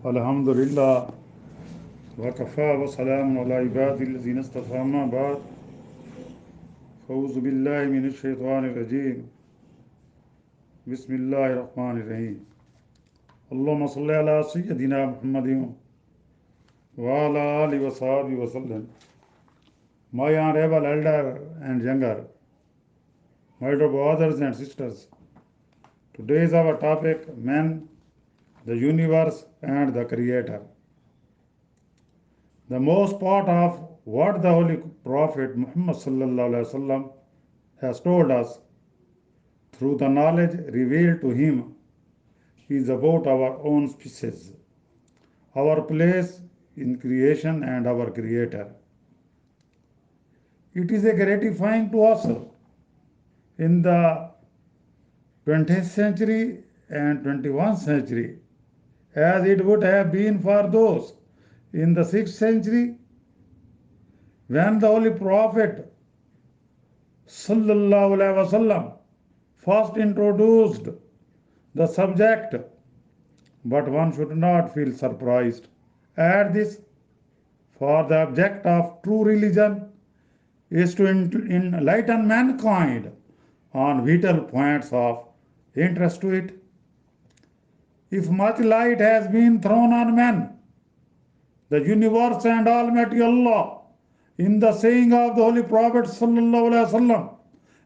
Alhamdulillah wa kafa wa salamun ala ibadi allazina istafa amma ba'd. Fauzu billahi minash shaitanir rajim. Bismillahir rahmanir rahim. Allahumma salli ala sayyidina Muhammadin wa ala alihi wa sahbihi wa sallam. My honorable elder and younger, my dear brothers and sisters, today is our topic man, the universe and the creator. The most part of what the Holy Prophet Muhammad sallallahu alaihi wasallam has told us through the knowledge revealed to him is about our own species, our place in creation and our creator. It is a gratifying to us in the 20th century and 21st century as it would have been for those in the 6th century when the Holy Prophet sallallahu alaihi wasallam first introduced the subject, but one should not feel surprised at this, for the object of true religion is to enlighten mankind on vital points of interest to it. If much light has been thrown on man, the universe and Almighty Allah, in the saying of the Holy Prophet sallallahu alaihi wasallam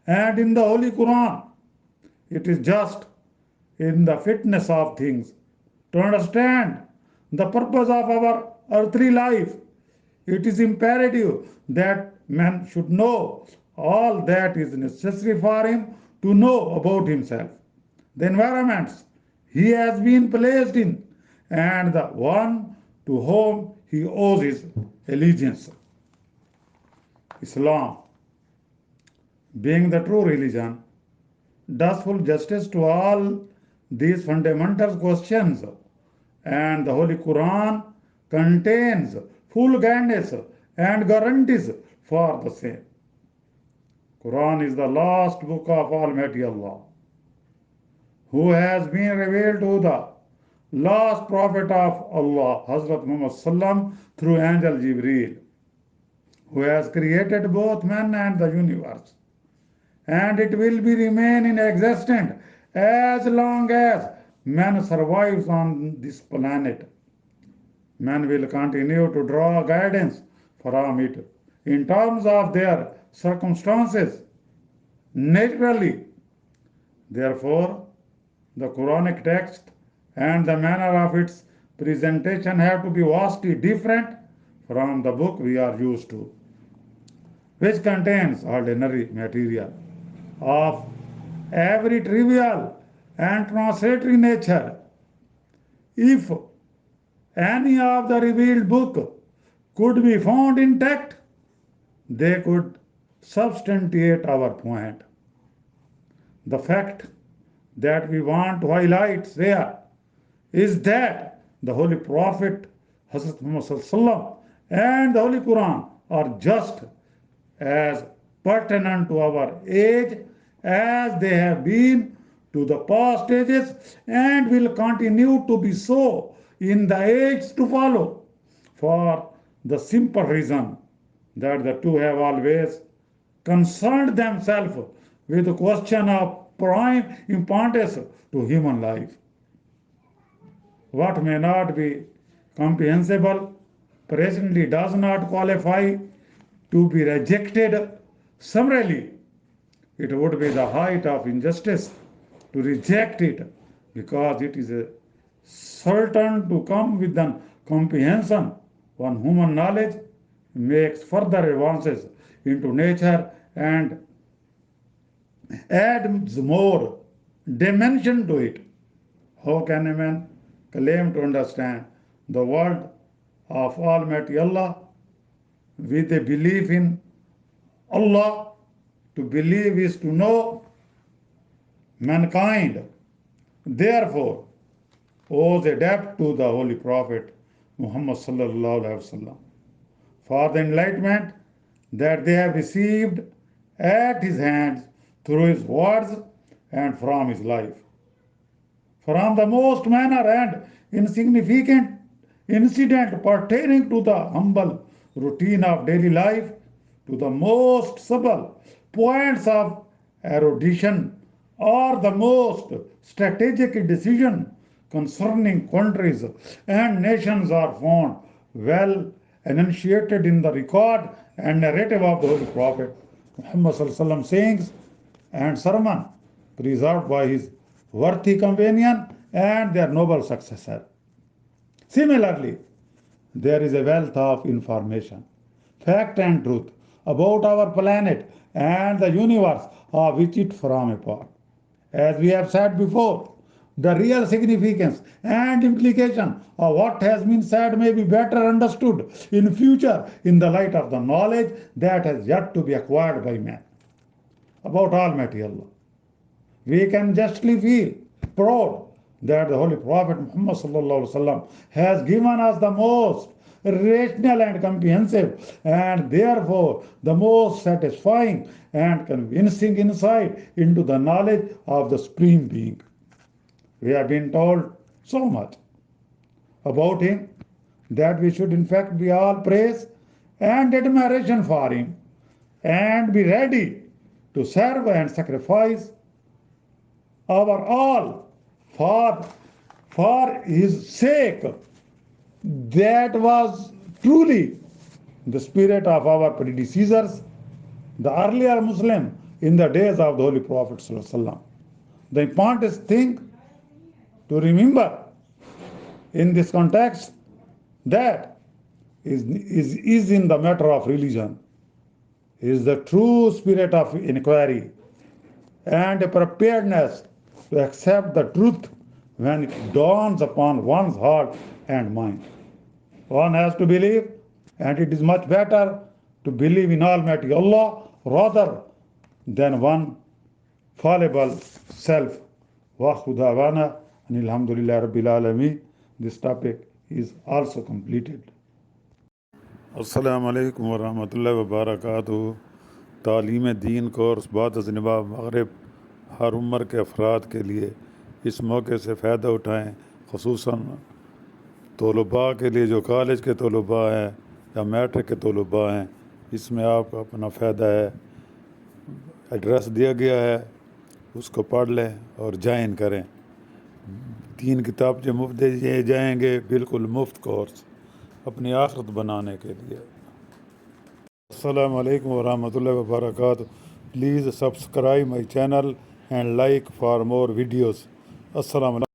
and in the Holy Quran, it is just in the fitness of things to understand the purpose of our earthly life. It is imperative that man should know all that is necessary for him to know about himself, the environments he has been placed in, and the one to whom he owes his allegiance. Islam, being the true religion, does full justice to all these fundamental questions, and the Holy Quran contains full guidance and guarantees for the same. Quran is the last book of Almighty Allah, who has been revealed to the last prophet of Allah, Hazrat Muhammad Sallam, through angel Jibreel, who has created both man and the universe. And it will be remain in existence as long as man survives on this planet. Man will continue to draw guidance from it in terms of their circumstances naturally. Therefore, the Quranic text and the manner of its presentation have to be vastly different from the book we are used to, which contains ordinary material of every trivial and transitory nature. If any of the revealed book could be found intact, they could substantiate our point. The fact that we want to highlight there is that the Holy Prophet Hazrat Muhammad and the Holy Quran are just as pertinent to our age as they have been to the past ages and will continue to be so in the age to follow, for the simple reason that the two have always concerned themselves with the question of prime importance to human life. What may not be comprehensible presently does not qualify to be rejected summarily. It would be the height of injustice to reject it, because it is certain to come with an comprehension when human knowledge makes further advances into nature and adds more dimension to it. How can a man claim to understand the word of Almighty Allah with a belief in Allah? To believe is to know mankind. Therefore, owes a debt to the Holy Prophet Muhammad sallallahu alaihi wasallam for the enlightenment that they have received at his hands through his words and from his life. From the most minor and insignificant incident pertaining to the humble routine of daily life to the most subtle points of erudition or the most strategic decision concerning countries and nations are found well enunciated in the record and narrative of the Holy Prophet Muhammad sayings and sermon preserved by his worthy companion and their noble successor. Similarly, there is a wealth of information, fact and truth about our planet and the universe of which it forms a part. As we have said before, the real significance and implication of what has been said may be better understood in future in the light of the knowledge that has yet to be acquired by man about Almighty Allah. We can justly feel proud that the Holy Prophet Muhammad has given us the most rational and comprehensive and therefore the most satisfying and convincing insight into the knowledge of the Supreme Being. We have been told so much about him that we should in fact be all praise and admiration for him and be ready to serve and sacrifice our all for his sake. That was truly the spirit of our predecessors, the earlier Muslim in the days of the Holy Prophet. The important thing to remember in this context that is in the matter of religion is the true spirit of inquiry and a preparedness to accept the truth when it dawns upon one's heart and mind. One has to believe, and it is much better to believe in Almighty Allah rather than one fallible self. Wa khudawana and alhamdulillah rabbil alameen. This topic is also completed. अस्सलामु अलैकुम वरहमतुल्लाहि वबरकातुहू। तालीम दीन course बाद ज़निबा मग़रिब हर उम्र के अफराद के लिए इस मौके से फ़ायदा उठाएँ, ख़ुसूसन तलबा के लिए जो कॉलेज के तलबा हैं या मैट्रिक के तलबा हैं। इसमें आपका अपना फ़ायदा है। एड्रेस दिया गया है, उसको पढ़ लें और ज्वाइन करें। 3 किताब जो मुफ्त दिए जाएंगे, बिल्कुल मुफ्त कोर्स अपनी आखिरत बनाने के लिए। अस्सलामु अलैकुम वरहमतुल्लाहि वबरकातुहू। Please subscribe my channel and like for more videos. Assalamu alaikum.